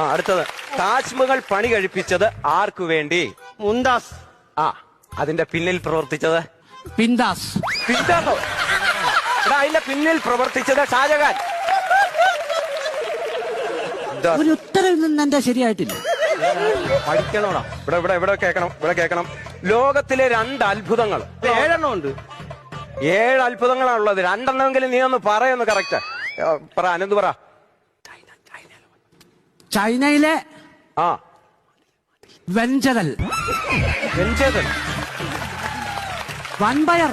അടുത്തത് താജ്മഹൽ പണി കഴിപ്പിച്ചത് ആർക്കു വേണ്ടി? മുന്താസ്. അതിന്റെ പിന്നിൽ പ്രവർത്തിച്ചത്? പിന്താസ്. പിന്താസോ? എടാ, അതിന്റെ പിന്നിൽ പ്രവർത്തിച്ചത് ഷാജഹാൻ. ഒരു ഉത്തരം നിന്ന് എന്റെ ശരിയായിട്ടില്ല. പഠിക്കണോടാ. ഇവിടെ കേൾക്കണം. ലോകത്തിലെ 2 അത്ഭുതങ്ങൾ. 7 ഉണ്ട്. 7 അത്ഭുതങ്ങളാണുള്ളത്. 2 നീ ഒന്ന് പറയൊന്ന് കറക്റ്റ് പറ. അനന്ത് പറ. ചൈനയിലെ വെഞ്ചരൽ. വൻപയർ.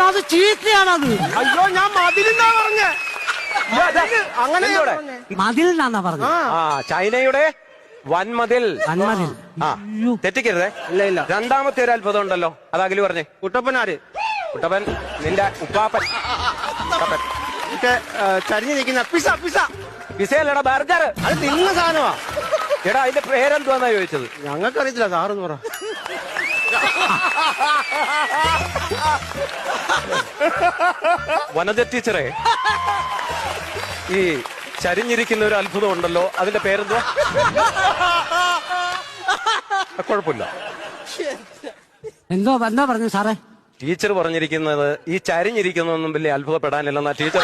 അത് ചീത്തയാണത്. അയ്യോ, ഞാൻ മതിലെന്നാ പറഞ്ഞേ. അങ്ങനെ മതിൽ എന്നാ പറഞ്ഞത്. ചൈനയുടെ വൻമതിൽ. തെറ്റിക്കരുതേ. ഇല്ല. രണ്ടാമത്തെ ഒരു അത്ഭുതം ഉണ്ടല്ലോ, അത് അഖില് പറഞ്ഞേ. കുട്ടപ്പനാര്? കുട്ടപ്പൻ നിന്റെ ഉപ്പാപ്പൻ. ചരിഞ്ഞു നിൽക്കുന്ന പിസയല്ലടാ, ബർഗർ. അത് തിന്ന സാധനമാ. എടാ, അതിന്റെ പേരെന്തുവാന്നാ ചോദിച്ചത്? ഞങ്ങൾക്കറിയത്തില്ല, സാറെന്ന് പറ. വനജ ടീച്ചറെ, ഈ ചരിഞ്ഞിരിക്കുന്ന ഒരു അത്ഭുതം ഉണ്ടല്ലോ, അതിന്റെ പേരെന്തുവാ? കുഴപ്പമില്ല. എന്താ പറഞ്ഞു സാറേ? ടീച്ചർ പറഞ്ഞിരിക്കുന്നത് ഈ ചരിഞ്ഞിരിക്കുന്നൊന്നും വലിയ അത്ഭുതപ്പെടാനില്ലെന്നാ ടീച്ചർ.